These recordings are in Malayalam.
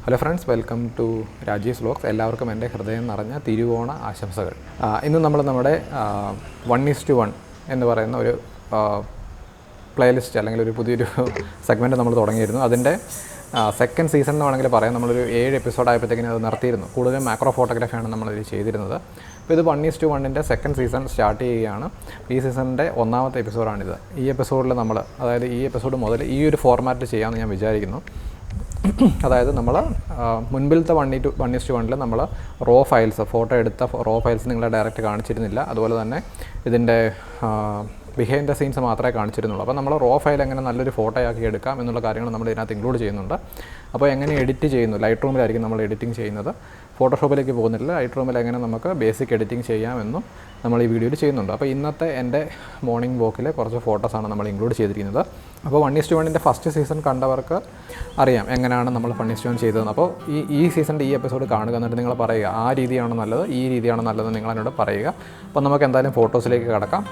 Hello friends, welcome to Raji's vlogs. എല്ലാവർക്കും എൻ്റെ ഹൃദയം നിറഞ്ഞ തിരുവോണ ആശംസകൾ. ഇന്ന് നമ്മൾ നമ്മുടെ 1:1 എന്ന് പറയുന്ന ഒരു പ്ലേലിസ്റ്റ് അല്ലെങ്കിൽ ഒരു പുതിയൊരു സെഗ്മെൻറ്റ് നമ്മൾ തുടങ്ങിയിരുന്നു. അതിൻ്റെ സെക്കൻഡ് സീസൺ എന്ന് വേണമെങ്കിൽ പറയാം. നമ്മളൊരു 7 എപ്പിസോഡ് ആയപ്പോഴത്തേക്കിനും അത് നിർത്തിയിരുന്നു. കൂടുതലും മാക്രോ ഫോട്ടോഗ്രാഫിയാണ് നമ്മളിത് ചെയ്തിരുന്നത്. അപ്പോൾ ഇത് 1:1ൻ്റെ സെക്കൻഡ് സീസൺ സ്റ്റാർട്ട് ചെയ്യുകയാണ്. ഈ സീസണിൻ്റെ 1ാമത്തെ എപ്പിസോഡാണിത്. ഈ എപ്പിസോഡിൽ നമ്മൾ, അതായത് ഈ എപ്പിസോഡ് മുതൽ ഈ ഒരു ഫോർമാറ്റിൽ ചെയ്യാമെന്ന് ഞാൻ വിചാരിക്കുന്നു. അതായത് നമ്മൾ മുൻപിലത്തെ 1:1 നമ്മൾ റോ ഫയൽസ്, ഫോട്ടോ എടുത്ത റോ ഫയൽസ് നിങ്ങളെ ഡയറക്റ്റ് കാണിച്ചിരുന്നില്ല. അതുപോലെ തന്നെ ഇതിൻ്റെ ബിഹൈൻഡ് ദ സീൻസ് മാത്രമേ കാണിച്ചിരുന്നുള്ളൂ. അപ്പോൾ നമ്മൾ റോ ഫയൽ എങ്ങനെ നല്ലൊരു ഫോട്ടോ ആക്കി എടുക്കാം എന്നുള്ള കാര്യങ്ങൾ നമ്മൾ ഇതിനകത്ത് ഇൻക്ലൂഡ് ചെയ്യുന്നുണ്ട്. അപ്പോൾ എങ്ങനെ എഡിറ്റ് ചെയ്യുന്നു, ലൈറ്റ് റൂമിലായിരിക്കും നമ്മൾ എഡിറ്റിംഗ് ചെയ്യുന്നത്. ഫോട്ടോഷോപ്പിലേക്ക് പോകുന്നില്ല, ലൈറ്റ് റൂമിൽ എങ്ങനെ നമുക്ക് ബേസിക് എഡിറ്റിംഗ് ചെയ്യാമെന്നും നമ്മൾ ഈ വീഡിയോയിൽ ചെയ്യുന്നുണ്ട്. അപ്പോൾ ഇന്നത്തെ എൻ്റെ മോർണിംഗ് വോക്കിലെ കുറച്ച് ഫോട്ടോസാണ് നമ്മൾ ഇൻക്ലൂഡ് ചെയ്തിരിക്കുന്നത്. അപ്പോൾ 1:1ൻ്റെ ഫസ്റ്റ് സീസൺ കണ്ടവർക്ക് അറിയാം എങ്ങനെയാണ് നമ്മൾ 1:1 ചെയ്തതെന്ന്. അപ്പോൾ ഈ സീസണിൻ്റെ ഈ എപ്പിസോഡ് കാണുക, എന്നിട്ട് നിങ്ങൾ പറയുക ആ രീതിയാണ് നല്ലത്, ഈ രീതിയാണ് നല്ലതെന്ന് നിങ്ങളെന്നോട് പറയുക. അപ്പോൾ നമുക്ക് എന്തായാലും ഫോട്ടോസിലേക്ക് കിടക്കാം.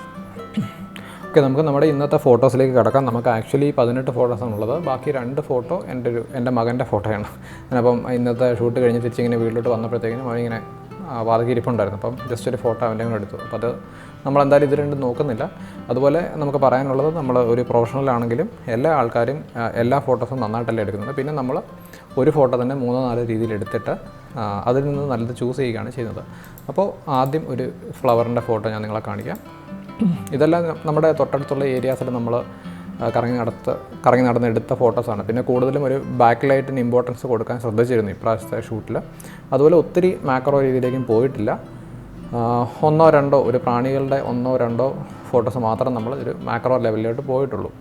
ഓക്കെ, നമുക്ക് നമ്മുടെ ഇന്നത്തെ ഫോട്ടോസിലേക്ക് കിടക്കാം. നമുക്ക് ആക്ച്വലി 18 ഫോട്ടോസാണുള്ളത്. ബാക്കി 2 ഫോട്ടോ എൻ്റെ മകൻ്റെ ഫോട്ടോയാണ്. അപ്പം ഇന്നത്തെ ഷൂട്ട് കഴിഞ്ഞ് തിരിച്ചിങ്ങനെ വീട്ടിലോട്ട് വന്നപ്പോഴത്തേക്കിനും അവനിങ്ങനെ വാതിക്കിരിപ്പുണ്ടായിരുന്നു. അപ്പം ജസ്റ്റ് ഒരു ഫോട്ടോ അവൻ്റെ കൂടെ എടുത്തു. അപ്പോൾ അത് നമ്മളെന്തായാലും ഇത് രണ്ടും നോക്കുന്നില്ല. അതുപോലെ നമുക്ക് പറയാനുള്ളത്, നമ്മൾ ഒരു പ്രൊഫഷണൽ ആണെങ്കിലും എല്ലാ ആൾക്കാരും എല്ലാ ഫോട്ടോസും നന്നായിട്ടല്ലേ എടുക്കുന്നത്. പിന്നെ നമ്മൾ ഒരു ഫോട്ടോ തന്നെ 3-4 രീതിയിൽ എടുത്തിട്ട് അതിൽ നിന്ന് നല്ലത് ചൂസ് ചെയ്യുകയാണ് ചെയ്യുന്നത്. അപ്പോൾ ആദ്യം ഒരു ഫ്ലവറിൻ്റെ ഫോട്ടോ ഞാൻ നിങ്ങളെ കാണിക്കാം. ഇതെല്ലാം നമ്മുടെ തൊട്ടടുത്തുള്ള ഏരിയാസിൽ നമ്മൾ കറങ്ങി നടന്ന് എടുത്ത ഫോട്ടോസാണ്. പിന്നെ കൂടുതലും ഒരു ബാക്ക് ലൈറ്റിന് ഇമ്പോർട്ടൻസ് കൊടുക്കാൻ ശ്രദ്ധിച്ചിരുന്നു ഇപ്രാവശ്യത്തെ ഷൂട്ടിൽ. അതുപോലെ ഒത്തിരി മാക്രോ രീതിയിലേക്കും പോയിട്ടില്ല. 1-2 ഒരു പ്രാണികളുടെ 1-2 ഫോട്ടോസ് മാത്രം നമ്മൾ ഒരു മാക്രോ ലെവലിലോട്ട് പോയിട്ടുള്ളൂ.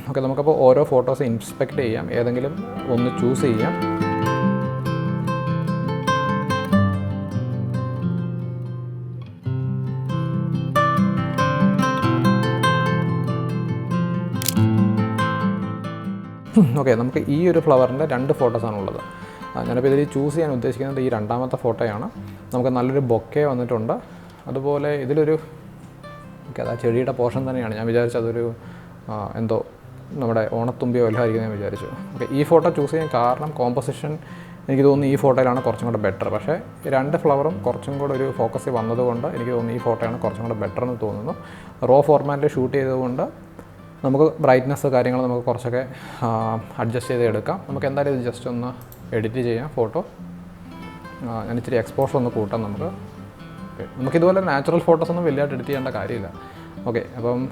ഓക്കെ, നമുക്കപ്പോൾ ഓരോ ഫോട്ടോസ് ഇൻസ്പെക്റ്റ് ചെയ്യാം, ഏതെങ്കിലും ഒന്ന് ചൂസ് ചെയ്യാം. ഓക്കെ, നമുക്ക് ഈ ഒരു ഫ്ലവറിൻ്റെ 2 ഫോട്ടോസാണുള്ളത്. ഞാനിപ്പോൾ ഇതിൽ ചൂസ് ചെയ്യാൻ ഉദ്ദേശിക്കുന്നത് ഈ 2ാമത്തെ ഫോട്ടോയാണ്. നമുക്ക് നല്ലൊരു ബൊക്കെ വന്നിട്ടുണ്ട്. അതുപോലെ ഇതിലൊരു അത് ആ ചെടിയുടെ പോർഷൻ തന്നെയാണ്. ഞാൻ വിചാരിച്ചു അതൊരു എന്തോ നമ്മുടെ ഓണത്തുമ്പിയോ എല്ലാം ആയിരിക്കും ഞാൻ വിചാരിച്ചു. ഓക്കെ, ഈ ഫോട്ടോ ചൂസ് ചെയ്യാൻ കാരണം കോമ്പോസിഷൻ എനിക്ക് തോന്നുന്നു ഈ ഫോട്ടോയിലാണ് കുറച്ചും കൂടെ ബെറ്റർ. പക്ഷേ 2 ഫ്ലവറും കുറച്ചും കൂടെ ഒരു ഫോക്കസിൽ വന്നതുകൊണ്ട് എനിക്ക് തോന്നുന്നു ഈ ഫോട്ടോയാണ് കുറച്ചും കൂടെ ബെറ്റർ എന്ന് തോന്നുന്നു. റോ ഫോർമാറ്റിൽ ഷൂട്ട് ചെയ്തതുകൊണ്ട് നമുക്ക് ബ്രൈറ്റ്നസ് കാര്യങ്ങൾ നമുക്ക് കുറച്ചൊക്കെ അഡ്ജസ്റ്റ് ചെയ്ത് എടുക്കാം. നമുക്ക് എന്തായാലും ഇത് ജസ്റ്റ് ഒന്ന് എഡിറ്റ് ചെയ്യാം ഫോട്ടോ. ഞാൻ ഇച്ചിരി എക്സ്പോഷർ ഒന്ന് കൂട്ടാം നമുക്ക്. നമുക്കിതുപോലെ നാച്ചുറൽ ഫോട്ടോസൊന്നും വലിയതായിട്ട് എഡിറ്റ് ചെയ്യേണ്ട കാര്യമില്ല. ഓക്കെ, അപ്പം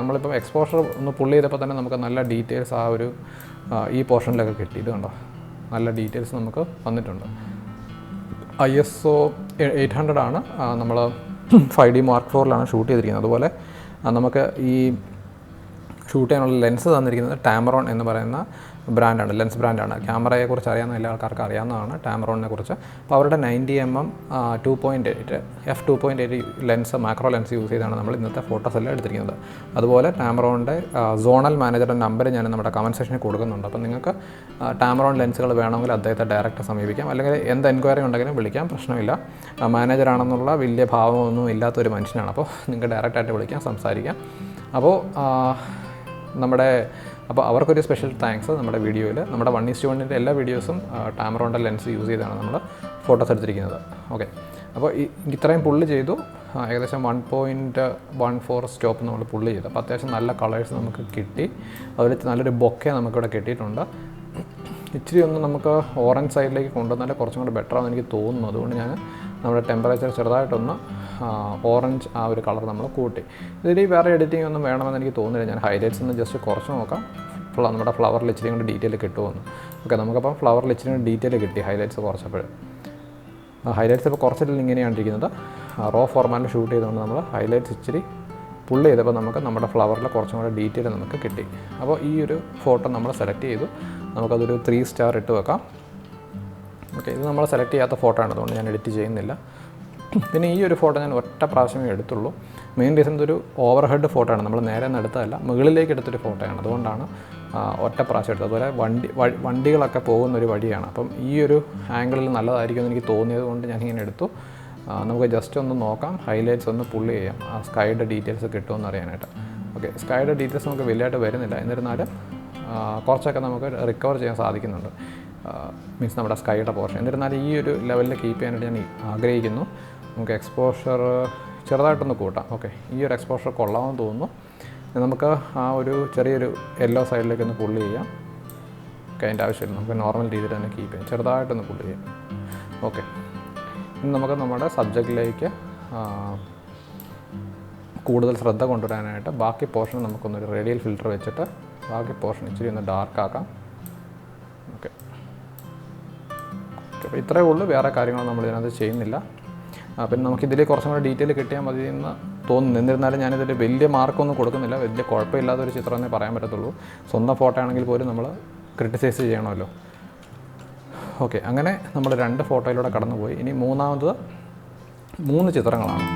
നമ്മളിപ്പം എക്സ്പോഷർ ഒന്ന് പുള്ളി ചെയ്തപ്പോൾ തന്നെ നമുക്ക് നല്ല ഡീറ്റെയിൽസ് ഈ പോർഷനിലൊക്കെ കിട്ടി. ഇത് കണ്ടോ, നല്ല ഡീറ്റെയിൽസ് നമുക്ക് വന്നിട്ടുണ്ട്. ISO 800 ആണ്. നമ്മൾ 5D Mark 4 ഷൂട്ട് ചെയ്തിരിക്കുന്നത്. അതുപോലെ നമുക്ക് ഈ ഷൂട്ട് ചെയ്യാനുള്ള ലെൻസ് തന്നിരിക്കുന്നത് ടാമറോൺ എന്ന് പറയുന്ന ബ്രാൻഡാണ്, ലെൻസ് ബ്രാൻഡാണ്. ക്യാമറയെക്കുറിച്ച് അറിയാവുന്ന എല്ലാ ആൾക്കാർക്കും അറിയാവുന്നതാണ് ടാമറോണിനെ കുറിച്ച്. അപ്പോൾ അവരുടെ 90mm 2.8 f2.8 lens, macro lens use ചെയ്താണ് നമ്മൾ ഇന്നത്തെ ഫോട്ടോസ് എല്ലാം എടുത്തിരിക്കുന്നത്. അതുപോലെ ടാമറോണിൻ്റെ സോണൽ മാനേജറുടെ നമ്പർ ഞാൻ നമ്മുടെ കമൻറ്റ് സെക്ഷനിൽ കൊടുക്കുന്നുണ്ട്. അപ്പോൾ നിങ്ങൾക്ക് ടാമറോൺ ലെൻസുകൾ വേണമെങ്കിൽ അദ്ദേഹത്തെ ഡയറക്റ്റ് സമീപിക്കാം, അല്ലെങ്കിൽ എന്ത് എൻക്വയറി ഉണ്ടെങ്കിലും വിളിക്കാം, പ്രശ്നമില്ല. മാനേജറാണെന്നുള്ള വലിയ ഭാവമൊന്നും ഇല്ലാത്തൊരു മനുഷ്യനാണ്. അപ്പോൾ നിങ്ങൾക്ക് ഡയറക്റ്റായിട്ട് വിളിക്കാം, സംസാരിക്കാം. അപ്പോൾ അവർക്കൊരു സ്പെഷ്യൽ താങ്ക്സ്. നമ്മുടെ വീഡിയോയിൽ, നമ്മുടെ 1:1ൻ്റെ എല്ലാ വീഡിയോസും ടാമറോണിൻ്റെ ലെൻസ് യൂസ് ചെയ്താണ് നമ്മൾ ഫോട്ടോസ് എടുത്തിരിക്കുന്നത്. ഓക്കെ, അപ്പോൾ ഇത്രയും പുള്ളി ചെയ്തു. ഏകദേശം 1.14 സ്റ്റോപ്പ് നമ്മൾ പുള്ളി ചെയ്തു. അപ്പോൾ അത്യാവശ്യം നല്ല കളേഴ്സ് നമുക്ക് കിട്ടി. അതുപോലെ നല്ലൊരു ബൊക്കെ നമുക്കിവിടെ കിട്ടിയിട്ടുണ്ട്. ഇച്ചിരി ഒന്ന് നമുക്ക് ഓറഞ്ച് സൈഡിലേക്ക് കൊണ്ടുവന്നാൽ കുറച്ചും കൂടെ ബെറ്റർ ആണെന്ന് എനിക്ക് തോന്നുന്നു. അതുകൊണ്ട് ഞാൻ നമ്മുടെ ടെമ്പറേച്ചർ ചെറുതായിട്ടൊന്ന് ഓറഞ്ച് ആ ഒരു കളർ നമ്മൾ കൂട്ടി. ഇതിൽ വേറെ എഡിറ്റിംഗ് ഒന്നും വേണമെന്ന് എനിക്ക് തോന്നുന്നില്ല. ഞാൻ ഹൈലൈറ്റ്സ് ഒന്ന് ജസ്റ്റ് കുറച്ച് നോക്കാം. നമ്മുടെ ഫ്ലവറിൽ ഇച്ചിരി കൊണ്ട് ഡീറ്റെയിൽ കിട്ടുമെന്ന്. ഓക്കെ, നമുക്കപ്പം ഫ്ലവറിൽ ഇച്ചിരി കൊണ്ട് ഡീറ്റെയിൽ കിട്ടി ഹൈലൈറ്റ്സ് കുറച്ചപ്പോൾ. ഹൈലൈറ്റ്സ് ഇപ്പോൾ കുറച്ചിട്ടില്ല, ഇങ്ങനെയാണ് ഇരിക്കുന്നത്. റോ ഫോർമാറ്റിൽ ഷൂട്ട് ചെയ്തുകൊണ്ട് നമ്മൾ ഹൈലൈറ്റ്സ് ഇച്ചിരി പുള്ളി ചെയ്തപ്പോൾ നമുക്ക് നമ്മുടെ ഫ്ലവറിൽ കുറച്ചും കൂടെ ഡീറ്റെയിൽ നമുക്ക് കിട്ടി. അപ്പോൾ ഈ ഒരു ഫോട്ടോ നമ്മൾ സെലക്ട് ചെയ്തു. നമുക്കതൊരു 3 സ്റ്റാർ ഇട്ട് വെക്കാം. ഓക്കെ, ഇത് നമ്മൾ സെലക്ട് ചെയ്യാത്ത ഫോട്ടോ ആണ്, അതുകൊണ്ട് ഞാൻ എഡിറ്റ് ചെയ്യുന്നില്ല. പിന്നെ ഈ ഒരു ഫോട്ടോ ഞാൻ ഒറ്റ പ്രാവശ്യമേ എടുത്തുള്ളൂ. മെയിൻ റീസൺ ഇതൊരു ഓവർ ഹെഡ് ഫോട്ടോ ആണ്, നമ്മൾ നേരെ നിന്ന് എടുത്തതല്ല, മുകളിലേക്ക് എടുത്തൊരു ഫോട്ടോയാണ്. അതുകൊണ്ടാണ് ഒറ്റ പ്രാവശ്യം എടുത്തത്. അതുപോലെ വണ്ടികളൊക്കെ പോകുന്നൊരു വഴിയാണ്. അപ്പം ഈ ഒരു ആംഗിളിൽ നല്ലതായിരിക്കും എന്ന് എനിക്ക് തോന്നിയത് കൊണ്ട് ഞാനിങ്ങനെ എടുത്തു. നമുക്ക് ജസ്റ്റ് ഒന്ന് നോക്കാം, ഹൈലൈറ്റ്സ് ഒന്ന് പുള്ളി ചെയ്യാം, ആ സ്കൈയുടെ ഡീറ്റെയിൽസ് കിട്ടുമെന്ന് അറിയാനായിട്ട്. ഓക്കെ, സ്കൈയുടെ ഡീറ്റെയിൽസ് നമുക്ക് വലിയതായിട്ട് വരുന്നില്ല, എന്നിരുന്നാലും കുറച്ചൊക്കെ നമുക്ക് റിക്കവർ ചെയ്യാൻ സാധിക്കുന്നുണ്ട്. മീൻസ് നമ്മുടെ സ്കൈയുടെ പോർഷൻ. എന്നിരുന്നാലും ഈ ഒരു ലെവലിൽ കീപ്പ് ചെയ്യാനായിട്ട് ഞാൻ ആഗ്രഹിക്കുന്നു. നമുക്ക് എക്സ്പോഷർ ചെറുതായിട്ടൊന്ന് കൂട്ടാം. ഓക്കെ, ഈ ഒരു എക്സ്പോഷർ കൊള്ളാമെന്ന് തോന്നുന്നു. നമുക്ക് ആ ഒരു ചെറിയൊരു യെല്ലോ സൈഡിലേക്കൊന്ന് പുള്ളി ചെയ്യാം. ഓക്കെ, അതിൻ്റെ ആവശ്യമില്ല, നമുക്ക് നോർമൽ രീതിയിൽ തന്നെ കീപ്പ് ചെയ്യാം. ചെറുതായിട്ടൊന്ന് പുള്ളി ചെയ്യാം. ഓക്കെ, ഇനി നമുക്ക് നമ്മുടെ സബ്ജക്റ്റിലേക്ക് കൂടുതൽ ശ്രദ്ധ കൊണ്ടുവരാനായിട്ട് ബാക്കി പോർഷൻ നമുക്കൊന്നൊരു റേഡിയൽ ഫിൽറ്റർ വെച്ചിട്ട് ബാക്കി പോർഷൻ ഇച്ചിരി ഒന്ന് ഡാർക്കാക്കാം. ഓക്കെ, അപ്പോൾ ഇത്രയേ ഉള്ളൂ, വേറെ കാര്യങ്ങളൊന്നും നമ്മൾ ഇതിനകത്ത് ചെയ്യുന്നില്ല. പിന്നെ നമുക്കിതിൽ കുറച്ചും കൂടെ ഡീറ്റെയിൽ കിട്ടിയാൽ മതി എന്ന് തോന്നുന്നു. എന്നിരുന്നാലും ഞാനിതിൽ വലിയ മാർക്കൊന്നും കൊടുക്കുന്നില്ല. വലിയ കുഴപ്പമില്ലാത്തൊരു ചിത്രമെന്നേ പറയാൻ പറ്റത്തുള്ളൂ. സ്വന്തം ഫോട്ടോ ആണെങ്കിൽ പോലും നമ്മൾ ക്രിട്ടിസൈസ് ചെയ്യണമല്ലോ. ഓക്കെ, അങ്ങനെ നമ്മൾ 2 ഫോട്ടോയിലൂടെ കടന്നുപോയി. ഇനി മൂന്നാമത് 3 ചിത്രങ്ങളാണ്.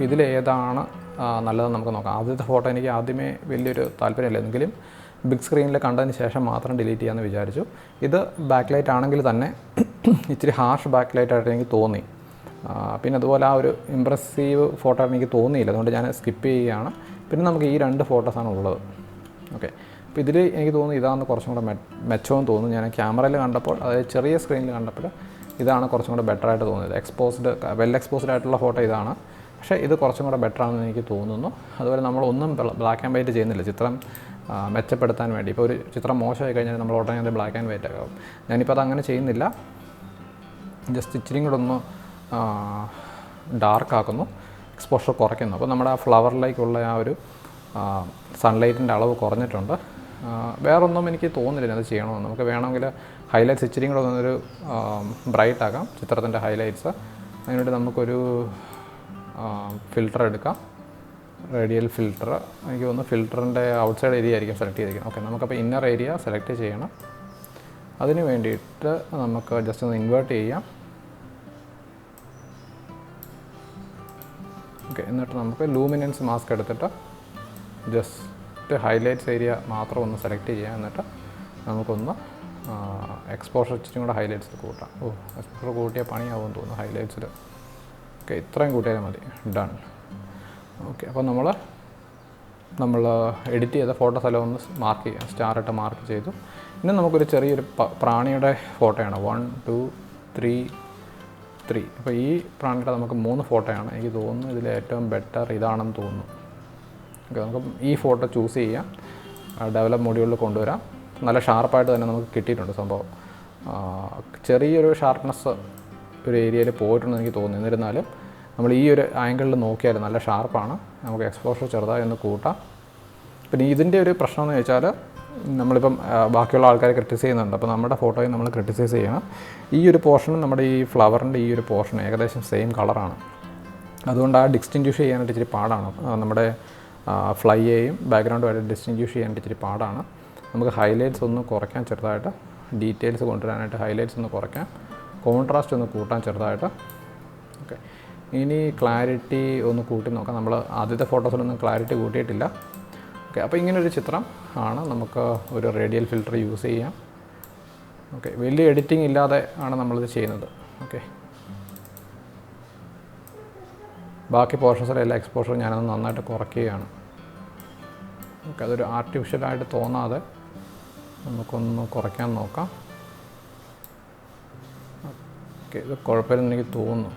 ഇതിലേതാണ് നല്ലതെന്ന് നമുക്ക് നോക്കാം. ആദ്യത്തെ ഫോട്ടോ എനിക്ക് ആദ്യമേ വലിയൊരു താല്പര്യമില്ല, എങ്കിലും ബിഗ് സ്ക്രീനിൽ കണ്ടതിന് ശേഷം മാത്രം ഡിലീറ്റ് ചെയ്യാമെന്ന് വിചാരിച്ചു. ഇത് ബാക്ക് ലൈറ്റ് ആണെങ്കിൽ തന്നെ ഇച്ചിരി ഹാർഷ് ബാക്ക് ലൈറ്റായിട്ട് എനിക്ക് തോന്നി. പിന്നെ അതുപോലെ ആ ഒരു ഇമ്പ്രസീവ് ഫോട്ടോ ആയിട്ട് എനിക്ക് തോന്നിയില്ല, അതുകൊണ്ട് ഞാൻ സ്കിപ്പ് ചെയ്യുകയാണ്. പിന്നെ നമുക്ക് ഈ 2 ഫോട്ടോസാണ് ഉള്ളത്. ഓക്കെ, അപ്പോൾ ഇതിൽ എനിക്ക് തോന്നുന്നു ഇതാണ് കുറച്ചും കൂടെ മെച്ചമെന്ന് തോന്നുന്നു. ഞാൻ ക്യാമറയിൽ കണ്ടപ്പോൾ, അതായത് ചെറിയ സ്ക്രീനിൽ കണ്ടപ്പോൾ ഇതാണ് കുറച്ചും കൂടെ ബെറ്ററായിട്ട് തോന്നിയത്. വെൽ എക്സ്പോസ്ഡ് ആയിട്ടുള്ള ഫോട്ടോ ഇതാണ്, പക്ഷേ ഇത് കുറച്ചും കൂടെ ബെറ്ററാണെന്ന് എനിക്ക് തോന്നുന്നു. അതുപോലെ നമ്മളൊന്നും ബ്ലാക്ക് ആൻഡ് വൈറ്റ് ചെയ്യുന്നില്ല ചിത്രം മെച്ചപ്പെടുത്താൻ വേണ്ടി. ഇപ്പോൾ ഒരു ചിത്രം മോശമായി കഴിഞ്ഞാൽ നമ്മൾ ഉടനെ അത് ബ്ലാക്ക് ആൻഡ് വൈറ്റ് ആകും. ഞാനിപ്പോൾ അതങ്ങനെ ചെയ്യുന്നില്ല, ജസ്റ്റ് ഇച്ചിരിയും കൂടെ ഒന്ന് ഡാർക്ക് ആക്കുന്നു, എക്സ്പോഷർ കുറയ്ക്കുന്നു. അപ്പോൾ നമ്മുടെ ആ ഫ്ലവറിലേക്കുള്ള ആ ഒരു സൺലൈറ്റിൻ്റെ അളവ് കുറഞ്ഞിട്ടുണ്ട്. വേറൊന്നും എനിക്ക് തോന്നുന്നില്ല അത് ചെയ്യണമെന്ന്. നമുക്ക് വേണമെങ്കിൽ ഹൈലൈറ്റ്സ് ഇച്ചിരിയും കൂടെ ഒന്നൊരു ബ്രൈറ്റ് ആക്കാം ചിത്രത്തിൻ്റെ ഹൈലൈറ്റ്സ്. അതിനുവേണ്ടി നമുക്കൊരു ഫിൽറ്റർ എടുക്കാം, റേഡിയൽ ഫിൽറ്റർ. എനിക്ക് തോന്നുന്നു ഫിൽറ്ററിൻ്റെ ഔട്ട്സൈഡ് ഏരിയ ആയിരിക്കും സെലക്ട് ചെയ്തിരിക്കുന്നത്. ഓക്കെ, നമുക്കപ്പോൾ ഇന്നർ ഏരിയ സെലക്ട് ചെയ്യണം. അതിന് വേണ്ടിയിട്ട് നമുക്ക് ജസ്റ്റ് ഒന്ന് ഇൻവേർട്ട് ചെയ്യാം. ഓക്കെ, എന്നിട്ട് നമുക്ക് ലൂമിനൻസ് മാസ്ക് എടുത്തിട്ട് ജസ്റ്റ് ഹൈലൈറ്റ്സ് ഏരിയ മാത്രം ഒന്ന് സെലക്ട് ചെയ്യാം. എന്നിട്ട് നമുക്കൊന്ന് എക്സ്പോഷർ ഇച്ചിരി കൂടെ ഹൈലൈറ്റ്സ് കൂട്ടാം. എക്സ്പോഷർ കൂട്ടിയാൽ പണിയാവുമെന്ന് തോന്നുന്നു ഹൈലൈറ്റ്സിൽ. ഓക്കെ, ഇത്രയും കൂട്ടിയാൽ മതി. ഡൺ. ഓക്കെ, അപ്പോൾ നമ്മൾ എഡിറ്റ് ചെയ്ത ഫോട്ടോസ് എല്ലാം ഒന്ന് മാർക്ക് ചെയ്യാം, സ്റ്റാറിട്ട് മാർക്ക് ചെയ്തു. ഇനി നമുക്കൊരു ചെറിയൊരു പ്രാണിയുടെ ഫോട്ടോയാണ്. 1 2 3 3. അപ്പോൾ ഈ പ്രാണിയുടെ നമുക്ക് 3 ഫോട്ടോയാണ്. എനിക്ക് തോന്നുന്നു ഇതിൽ ഏറ്റവും ബെറ്റർ ഇതാണെന്ന് തോന്നുന്നു. ഓക്കെ, നമുക്ക് ഈ ഫോട്ടോ ചൂസ് ചെയ്യാം, ഡെവലപ്പ് മൊഡ്യൂളിൽ കൊണ്ടുവരാം. നല്ല ഷാർപ്പായിട്ട് തന്നെ നമുക്ക് കിട്ടിയിട്ടുണ്ട് സംഭവം. ചെറിയൊരു ഷാർപ്നെസ് ഒരു ഏരിയയിൽ പോയിട്ടുണ്ടെന്ന് എനിക്ക് തോന്നുന്നു. എന്നിരുന്നാലും നമ്മൾ ഈ ഒരു ആംഗിളിൽ നോക്കിയാൽ നല്ല ഷാർപ്പാണ്. നമുക്ക് എക്സ്പോഷർ ചെറുതായി ഒന്ന് കൂട്ടാം. പിന്നെ ഇതിൻ്റെ ഒരു പ്രശ്നം എന്ന് വെച്ചാൽ നമ്മളിപ്പം ബാക്കിയുള്ള ആൾക്കാരെ ക്രിട്ടിസൈസ് ചെയ്യുന്നുണ്ട്, അപ്പോൾ നമ്മുടെ ഫോട്ടോയിൽ നമ്മൾ ക്രിട്ടിസൈസ് ചെയ്യണം. ഈ ഒരു പോർഷനും നമ്മുടെ ഈ ഫ്ലവറിൻ്റെ ഈ ഒരു പോർഷൻ ഏകദേശം സെയിം കളറാണ്. അതുകൊണ്ട് ആ ഡിസ്റ്റിങ്ക്വിഷ് ചെയ്യാനായിട്ട് ഇച്ചിരി പാടാണ്. നമ്മുടെ ഫ്ലൈയെയും ബാക്ക്ഗ്രൗണ്ടുമായിട്ട് ഡിസ്റ്റിങ്ക്വിഷ് ചെയ്യാനായിട്ട് ഇച്ചിരി പാടാണ്. നമുക്ക് ഹൈലൈറ്റ്സ് ഒന്ന് കുറയ്ക്കാം ചെറുതായിട്ട്, ഡീറ്റെയിൽസ് കൊണ്ടുവരാനായിട്ട് ഹൈലൈറ്റ്സ് ഒന്ന് കുറയ്ക്കാം, കോൺട്രാസ്റ്റ് ഒന്ന് കൂട്ടാൻ ചെറുതായിട്ട്. ഓക്കെ, ഇനി ക്ലാരിറ്റി ഒന്ന് കൂട്ടി നോക്കാം. നമ്മൾ ആദ്യത്തെ ഫോട്ടോസിലൊന്നും ക്ലാരിറ്റി കൂട്ടിയിട്ടില്ല. ഓക്കെ, അപ്പോൾ ഇങ്ങനൊരു ചിത്രം ആണ്. നമുക്ക് ഒരു റേഡിയൽ ഫിൽറ്റർ യൂസ് ചെയ്യാം. ഓക്കെ, വലിയ എഡിറ്റിംഗ് ഇല്ലാതെ ആണ് നമ്മളിത് ചെയ്യുന്നത്. ഓക്കെ, ബാക്കി പോർഷൻസിലെല്ലാം എക്സ്പോഷർ ഞാനത് നന്നായിട്ട് കുറയ്ക്കുകയാണ്. ഓക്കെ, അതൊരു ആർട്ടിഫിഷ്യലായിട്ട് തോന്നാതെ നമുക്കൊന്ന് കുറയ്ക്കാൻ നോക്കാം. ഓക്കെ, ഇത് കുഴപ്പമില്ലെന്ന് എനിക്ക് തോന്നുന്നു.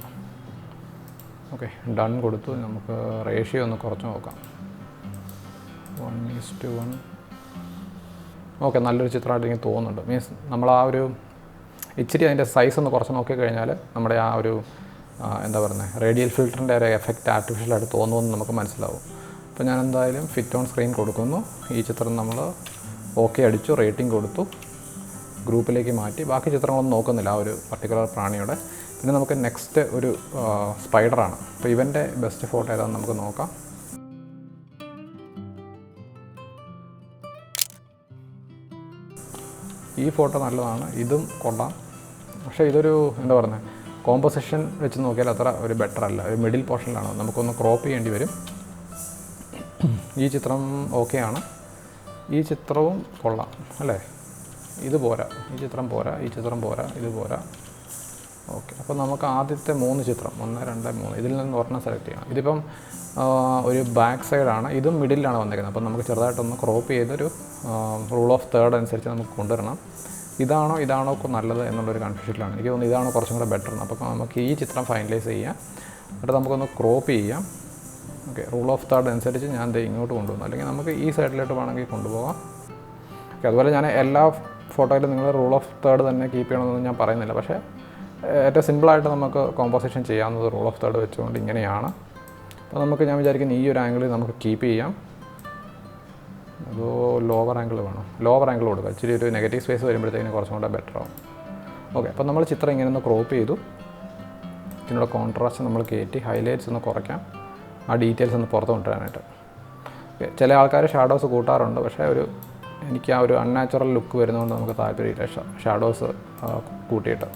ഓക്കെ, ഡൺ കൊടുത്തു. നമുക്ക് റേഷ്യോ ഒന്ന് കുറച്ച് നോക്കാം. 1:1. ഓക്കെ, നല്ലൊരു ചിത്രമായിട്ട് എനിക്ക് തോന്നുന്നുണ്ട്. മീൻസ് നമ്മൾ ആ ഒരു ഇച്ചിരി അതിൻ്റെ സൈസ് ഒന്ന് കുറച്ച് നോക്കിക്കഴിഞ്ഞാൽ നമ്മുടെ ആ ഒരു എന്താ പറയുന്നത് റേഡിയൽ ഫിൽറ്ററിൻ്റെ ഒരു എഫക്റ്റ് ആർട്ടിഫിഷ്യലായിട്ട് തോന്നുമെന്ന് നമുക്ക് മനസ്സിലാവും. അപ്പോൾ ഞാൻ എന്തായാലും ഫിറ്റ് ഓൺ സ്ക്രീൻ കൊടുക്കുന്നു. ഈ ചിത്രം നമ്മൾ ഓക്കെ അടിച്ചു, റേറ്റിംഗ് കൊടുത്തു, ഗ്രൂപ്പിലേക്ക് മാറ്റി. ബാക്കി ചിത്രങ്ങളൊന്നും നോക്കുന്നില്ല ആ ഒരു പർട്ടിക്കുലർ പ്രാണിയുടെ. പിന്നെ നമുക്ക് നെക്സ്റ്റ് ഒരു സ്പൈഡറാണ്. അപ്പോൾ ഇവൻ്റെ ബെസ്റ്റ് ഫോട്ടോ ഏതാണെന്ന് നമുക്ക് നോക്കാം. ഈ ഫോട്ടോ നല്ലതാണ്, ഇതും കൊള്ളാം. പക്ഷേ ഇതൊരു എന്താ പറയുന്നത് കോമ്പോസിഷൻ വെച്ച് നോക്കിയാൽ അത്ര ഒരു ബെറ്റർ അല്ല. ഒരു മിഡിൽ പോർഷനിലാണ്, നമുക്കൊന്ന് ക്രോപ്പ് ചെയ്യേണ്ടി വരും. ഈ ചിത്രം ഓക്കെയാണ്. ഈ ചിത്രവും കൊള്ളാം അല്ലേ? ഇത് പോരാ, ഈ ചിത്രം പോരാ, ഈ ചിത്രം പോരാ, ഇത് പോരാ. ഓക്കെ, അപ്പോൾ നമുക്ക് ആദ്യത്തെ 3 ചിത്രം 1, 2, 3 ഇതിൽ നിന്ന് ഒരെണ്ണം സെലക്ട് ചെയ്യണം. ഇതിപ്പം ഒരു ബാക്ക് സൈഡാണ്, ഇതും മിഡിലാണ് വന്നിരിക്കുന്നത്. അപ്പോൾ നമുക്ക് ചെറുതായിട്ടൊന്ന് ക്രോപ്പ് ചെയ്തൊരു റൂൾ ഓഫ് തേർഡ് അനുസരിച്ച് നമുക്ക് കൊണ്ടുവരണം. ഇതാണോ നല്ലത് എന്നുള്ളൊരു കൺഫ്യൂഷനിലാണ്. എനിക്ക് തോന്നുന്നു ഇതാണ് കുറച്ചും കൂടെ ബെറ്റർ. അപ്പോൾ നമുക്ക് ഈ ചിത്രം ഫൈനലൈസ് ചെയ്യാം, എന്നിട്ട് നമുക്കൊന്ന് ക്രോപ്പ് ചെയ്യാം. ഓക്കെ, റൂൾ ഓഫ് തേർഡ് അനുസരിച്ച് ഞാൻ ഇങ്ങോട്ട് കൊണ്ടുവന്നു, അല്ലെങ്കിൽ നമുക്ക് ഈ സൈഡിലോട്ട് വേണമെങ്കിൽ കൊണ്ടുപോകാം. ഓക്കെ, അതുപോലെ ഞാൻ എല്ലാ ഫോട്ടോയിലും നിങ്ങൾ റൂൾ ഓഫ് തേർഡ് തന്നെ കീപ്പ് ചെയ്യണമെന്നൊന്നും ഞാൻ പറയുന്നില്ല. പക്ഷേ ഏറ്റവും സിമ്പിളായിട്ട് നമുക്ക് കോമ്പോസിഷൻ ചെയ്യാവുന്നത് റൂൾ ഓഫ് തേർഡ് വെച്ചുകൊണ്ട് ഇങ്ങനെയാണ്. അപ്പോൾ നമുക്ക് ഞാൻ വിചാരിക്കുന്നു ഈ ഒരു ആംഗിൾ നമുക്ക് കീപ്പ് ചെയ്യാം. അതോ ലോവർ ആംഗിൾ വേണം? ലോവർ ആംഗിൾ കൊടുക്കുക. ഇച്ചിരി ഒരു നെഗറ്റീവ് സ്പേസ് വരുമ്പോഴത്തേക്കിന് കുറച്ചും കൂടെ ബെറ്റർ ആവും. ഓക്കെ, അപ്പോൾ നമ്മൾ ചിത്രം ഇങ്ങനെ ഒന്ന് ക്രോപ്പ് ചെയ്തു. ഇതിനുള്ള കോൺട്രാസ്റ്റ് നമ്മൾ കയറ്റി ഹൈലൈറ്റ്സ് ഒന്ന് കുറയ്ക്കാം, ആ ഡീറ്റെയിൽസ് ഒന്ന് പുറത്ത് കൊണ്ടുവരാനായിട്ട്. ഓക്കെ, ചില ആൾക്കാർ ഷാഡോസ് കൂട്ടാറുണ്ട്, പക്ഷേ എനിക്ക് ആ ഒരു അൺനാച്ചുറൽ ലുക്ക് വരുന്നതുകൊണ്ട് നമുക്ക് താല്പര്യമില്ല ഷാഡോസ് കൂട്ടിയിട്ട്.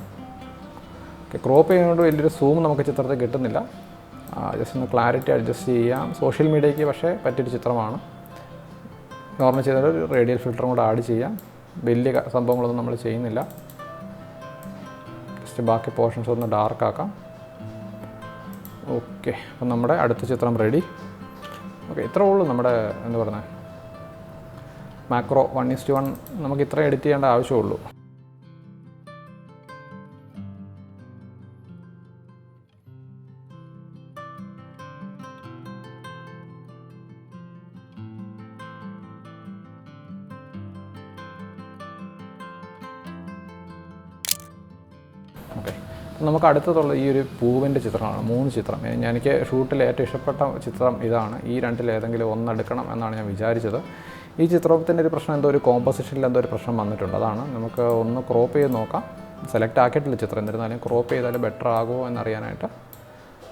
ഓക്കെ, ക്രോപ്പ് ചെയ്യുന്നതുകൊണ്ട് വലിയൊരു സൂം നമുക്ക് ചിത്രത്തിൽ കിട്ടുന്നില്ല. ജസ്റ്റ് ഒന്ന് ക്ലാരിറ്റി അഡ്ജസ്റ്റ് ചെയ്യാം. സോഷ്യൽ മീഡിയയ്ക്ക് പക്ഷേ പറ്റിയൊരു ചിത്രമാണ്. നോർമൽ ചെയ്തൊരു റേഡിയൽ ഫിൽറ്ററും കൂടെ ആഡ് ചെയ്യാം. വലിയ സംഭവങ്ങളൊന്നും നമ്മൾ ചെയ്യുന്നില്ല. ജസ്റ്റ് ബാക്കി പോർഷൻസ് ഒന്ന് ഡാർക്ക് ആക്കാം. ഓക്കെ, അപ്പം നമ്മുടെ അടുത്ത ചിത്രം റെഡി. ഓക്കെ, ഇത്രേ ഉള്ളൂ നമ്മുടെ എന്താ പറയുന്നത് മാക്രോ 1:1 നമുക്ക് ഇത്ര എഡിറ്റ് ചെയ്യേണ്ട ആവശ്യമുള്ളൂ. ഓക്കെ, നമുക്ക് അടുത്തതുള്ള ഈ ഒരു പൂവിൻ്റെ ചിത്രമാണ്. 3 ചിത്രം. എനിക്ക് ഷൂട്ടിൽ ഏറ്റവും ഇഷ്ടപ്പെട്ട ചിത്രം ഇതാണ്. ഈ രണ്ടിൽ ഏതെങ്കിലും ഒന്നെടുക്കണം എന്നാണ് ഞാൻ വിചാരിച്ചത്. ഈ ചിത്രത്തിൻ്റെ ഒരു പ്രശ്നം, ഒരു കോമ്പോസിഷനിൽ ഒരു പ്രശ്നം വന്നിട്ടുണ്ട്. അതാണ് നമുക്ക് ഒന്ന് ക്രോപ്പ് ചെയ്ത് നോക്കാം. സെലക്ട് ആക്കിയിട്ടില്ല ചിത്രം, എന്നിരുന്നാലും ക്രോപ്പ് ചെയ്താൽ ബെറ്റർ ആകുമോ എന്നറിയാനായിട്ട്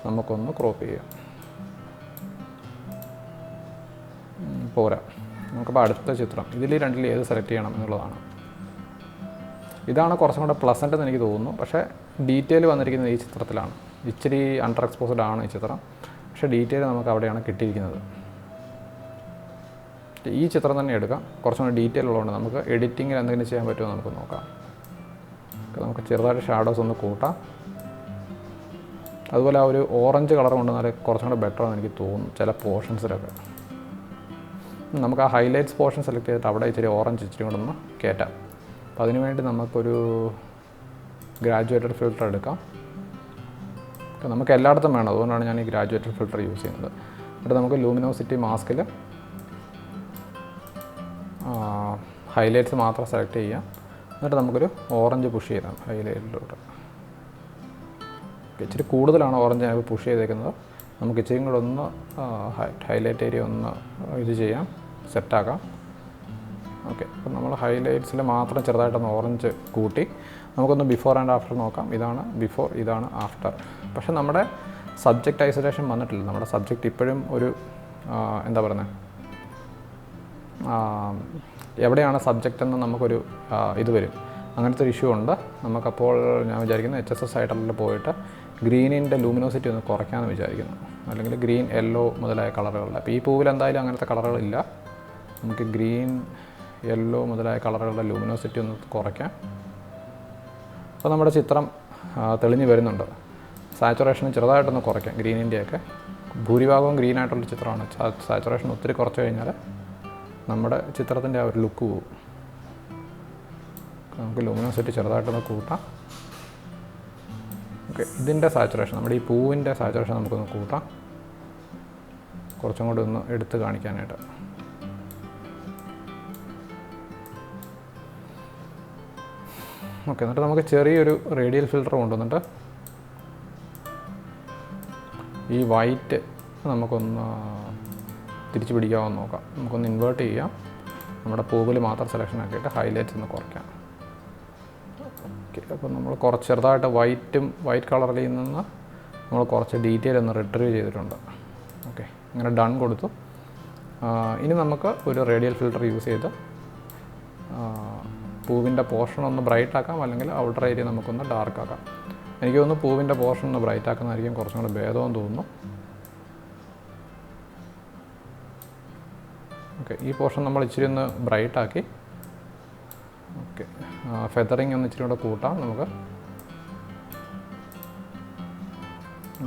നമുക്കൊന്ന് ക്രോപ്പ് ചെയ്യാം. പോരാ, നമുക്കപ്പോൾ അടുത്ത ചിത്രം ഇതിൽ രണ്ടിൽ ഏത് സെലക്ട് ചെയ്യണം എന്നുള്ളതാണ്. ഇതാണ് കുറച്ചും കൂടെ പ്ലസൻ്റ് എന്ന് എനിക്ക് തോന്നുന്നു. പക്ഷേ ഡീറ്റെയിൽ വന്നിരിക്കുന്നത് ഈ ചിത്രത്തിലാണ്. ഇച്ചിരി അണ്ടർ എക്സ്പോസ്ഡ് ആണ് ഈ ചിത്രം, പക്ഷേ ഡീറ്റെയിൽ നമുക്ക് അവിടെയാണ് കിട്ടിയിരിക്കുന്നത്. ഈ ചിത്രം തന്നെ എടുക്കാം. കുറച്ചും കൂടെ ഡീറ്റെയിൽ ഉള്ളതുകൊണ്ട് നമുക്ക് എഡിറ്റിങ്ങിൽ എന്തെങ്കിലും ചെയ്യാൻ പറ്റുമോ നമുക്ക് നോക്കാം. നമുക്ക് ചെറുതായിട്ട് ഷാഡോസ് ഒന്ന് കൂട്ടാം. അതുപോലെ ആ ഒരു ഓറഞ്ച് കളർ കൊണ്ടുവന്നാൽ കുറച്ചും കൂടെ ബെറ്റർ ആണെന്ന് എനിക്ക് തോന്നുന്നു ചില പോർഷൻസിലൊക്കെ. നമുക്ക് ആ ഹൈലൈറ്റ്സ് പോർഷൻ സെലക്ട് ചെയ്തിട്ട് അവിടെ ഇച്ചിരി ഓറഞ്ച് ഇച്ചിരി കൂടെ ഒന്ന് കയറ്റാം. അപ്പോൾ അതിനുവേണ്ടി നമുക്കൊരു ഗ്രാജുവേറ്റഡ് ഫിൽറ്റർ എടുക്കാം. നമുക്ക് എല്ലായിടത്തും വേണം, അതുകൊണ്ടാണ് ഞാൻ ഈ ഗ്രാജുവേറ്റഡ് ഫിൽറ്റർ യൂസ് ചെയ്യുന്നത്. എന്നിട്ട് നമുക്ക് ലൂമിനോസിറ്റി മാസ്കിൽ ഹൈലൈറ്റ്സ് മാത്രം സെലക്ട് ചെയ്യാം. എന്നിട്ട് നമുക്കൊരു ഓറഞ്ച് പുഷ് ചെയ്താൽ ഹൈലൈറ്റിലോട്ട്. ഇച്ചിരി കൂടുതലാണ് ഓറഞ്ച് ഞാൻ പുഷ് ചെയ്തേക്കുന്നത്. നമുക്ക് ഇച്ചിരി കൂടെ ഒന്ന് ഹൈലൈറ്റ് ഏരിയ ഒന്ന് ഇത് ചെയ്യാം, സെറ്റാക്കാം. ഓക്കെ, അപ്പം നമ്മൾ ഹൈലൈറ്റ്സിൽ മാത്രം ചെറുതായിട്ടൊന്ന് ഓറഞ്ച് കൂട്ടി നമുക്കൊന്ന് ബിഫോർ ആൻഡ് ആഫ്റ്റർ നോക്കാം. ഇതാണ് ബിഫോർ, ഇതാണ് ആഫ്റ്റർ. പക്ഷേ നമ്മുടെ സബ്ജക്റ്റ് ഐസൊലേഷൻ വന്നിട്ടില്ല. നമ്മുടെ സബ്ജക്റ്റ് ഇപ്പോഴും ഒരു എന്താ പറയുന്നത്, എവിടെയാണ് സബ്ജക്റ്റ് എന്ന് നമുക്കൊരു ഇത് വരും. അങ്ങനത്തെ ഒരു ഇഷ്യൂ ഉണ്ട്. നമുക്കപ്പോൾ ഞാൻ വിചാരിക്കുന്നത് HSS സൈഡിൽ പോയിട്ട് ഗ്രീനിൻ്റെ ലൂമിനോസിറ്റി ഒന്ന് കുറയ്ക്കാമെന്ന് വിചാരിക്കുന്നു. അല്ലെങ്കിൽ ഗ്രീൻ, യെല്ലോ മുതലായ കളറുകളുടെ. അപ്പോൾ ഈ പൂവിൽ എന്തായാലും അങ്ങനത്തെ കളറുകളില്ല. നമുക്ക് ഗ്രീൻ, യെല്ലോ മുതലായ കളറുകളുടെ ലൂമിനോസിറ്റി ഒന്ന് കുറയ്ക്കാം. അപ്പോൾ നമ്മുടെ ചിത്രം തെളിഞ്ഞ് വരുന്നുണ്ട്. സാച്ചുറേഷൻ ചെറുതായിട്ടൊന്ന് കുറയ്ക്കാം. ഗ്രീനിൻ്റെയൊക്കെ ഭൂരിഭാഗവും ഗ്രീനായിട്ടുള്ള ചിത്രമാണ്. സാച്ചുറേഷൻ ഒത്തിരി കുറച്ച് കഴിഞ്ഞാൽ നമ്മുടെ ചിത്രത്തിൻ്റെ ആ ഒരു ലുക്ക് പോകും. നമുക്ക് ലൂമിനോസിറ്റി ചെറുതായിട്ടൊന്ന് കൂട്ടാം. ഓക്കെ, ഇതിൻ്റെ സാച്ചുറേഷൻ, നമ്മുടെ ഈ പൂവിൻ്റെ സാച്ചുറേഷൻ നമുക്കൊന്ന് കൂട്ടാം, കുറച്ചും കൂടി ഒന്ന് എടുത്ത് കാണിക്കാനായിട്ട്. ഓക്കെ, എന്നിട്ട് നമുക്ക് ചെറിയൊരു റേഡിയൽ ഫിൽറ്റർ കൊണ്ടുവന്നിട്ട് ഈ വൈറ്റ് നമുക്കൊന്ന് തിരിച്ച് പിടിക്കാമെന്ന് നോക്കാം. നമുക്കൊന്ന് ഇൻവേർട്ട് ചെയ്യാം. നമ്മുടെ പൂവിൽ മാത്രം സെലക്ഷൻ ആക്കിയിട്ട് ഹൈലൈറ്റ്സ് ഒന്ന് കുറയ്ക്കാം. ഓക്കെ, അപ്പോൾ നമ്മൾ കുറച്ച് ചെറുതായിട്ട് വൈറ്റ് കളറിൽ നിന്ന് നമ്മൾ കുറച്ച് ഡീറ്റെയിൽ ഒന്ന് റിട്രീവ് ചെയ്തിട്ടുണ്ട്. ഓക്കെ, അങ്ങനെ ഡൺ കൊടുത്തു. ഇനി നമുക്ക് ഒരു റേഡിയൽ ഫിൽറ്റർ യൂസ് ചെയ്ത് പൂവിൻ്റെ പോർഷൻ ഒന്ന് ബ്രൈറ്റ് ആക്കാം, അല്ലെങ്കിൽ ഔട്ടർ ഏരിയ നമുക്കൊന്ന് ഡാർക്ക് ആക്കാം. എനിക്ക് തോന്നുന്നു പൂവിൻ്റെ പോർഷൻ ഒന്ന് ബ്രൈറ്റ് ആക്കുന്നതായിരിക്കും കുറച്ചും കൂടെ ഭേദമെന്ന് തോന്നുന്നു. ഓക്കെ, ഈ പോർഷൻ നമ്മൾ ഇച്ചിരി ഒന്ന് ബ്രൈറ്റാക്കി. ഓക്കെ, ഫെദറിങ് ഒന്ന് ഇച്ചിരി കൂടെ കൂട്ടാം നമുക്ക്.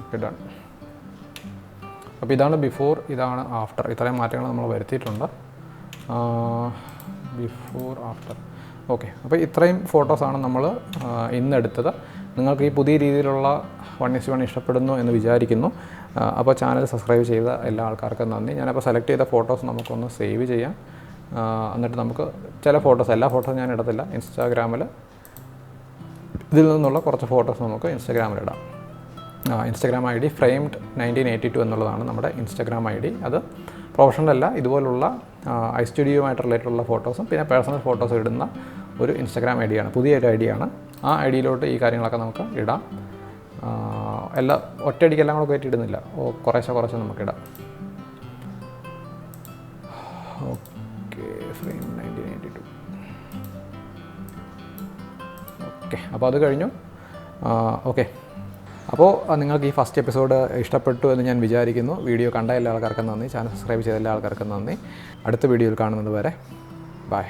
Okay, done. അപ്പോൾ ഇതാണ് ബിഫോർ, ഇതാണ് ആഫ്റ്റർ. ഇത്രയും മാറ്റങ്ങൾ നമ്മൾ വരുത്തിയിട്ടുണ്ട്. Before after. ഓക്കെ, അപ്പോൾ ഇത്രയും ഫോട്ടോസാണ് നമ്മൾ ഇന്നെടുത്തത്. നിങ്ങൾക്ക് ഈ പുതിയ രീതിയിലുള്ള 1:1 ഇഷ്ടപ്പെടുന്നു എന്ന് വിചാരിക്കുന്നു. അപ്പോൾ ചാനൽ സബ്സ്ക്രൈബ് ചെയ്ത എല്ലാ ആൾക്കാർക്കും നന്ദി. ഞാനപ്പോൾ സെലക്ട് ചെയ്ത ഫോട്ടോസ് നമുക്കൊന്ന് സേവ് ചെയ്യാം. എന്നിട്ട് നമുക്ക് ചില ഫോട്ടോസ്, എല്ലാ ഫോട്ടോസും ഞാൻ ഇടത്തില്ല, ഇൻസ്റ്റാഗ്രാമിൽ ഇതിൽ നിന്നുള്ള കുറച്ച് ഫോട്ടോസ് നമുക്ക് ഇൻസ്റ്റാഗ്രാമിലിടാം. ഇൻസ്റ്റാഗ്രാം ID framed 1982 എന്നുള്ളതാണ് നമ്മുടെ ഇൻസ്റ്റാഗ്രാം ID. അത് പ്രൊഫഷണൽ അല്ല, ഇതുപോലുള്ള iStudio-ആയിട്ട് റിലേറ്റഡുള്ള ഫോട്ടോസും പിന്നെ പേഴ്സണൽ ഫോട്ടോസും ഇടുന്ന ഒരു ഇൻസ്റ്റാഗ്രാം ID ആണ്, പുതിയൊരു ID ആണ്. ആ IDയിലോട്ട് ഈ കാര്യങ്ങളൊക്കെ നമുക്ക് ഇടാം. എല്ലാം ഒറ്റയടിക്കെല്ലാം കൂടെ കയറ്റി ഇടുന്നില്ല, കുറേശ്ശെ നമുക്കിടാം. Okay, frame 1982. ഓക്കെ, അപ്പോൾ അത് കഴിഞ്ഞു. ഓക്കെ, അപ്പോൾ നിങ്ങൾക്ക് ഈ ഫസ്റ്റ് എപ്പിസോഡ് ഇഷ്ടപ്പെട്ടു എന്ന് ഞാൻ വിചാരിക്കുന്നു. വീഡിയോ കണ്ട എല്ലാ ആൾക്കാർക്കും നന്ദി. ചാനൽ സബ്സ്ക്രൈബ് ചെയ്ത എല്ലാ ആൾക്കാർക്കും നന്ദി. അടുത്ത വീഡിയോയിൽ കാണുന്നത് വരെ ബൈ.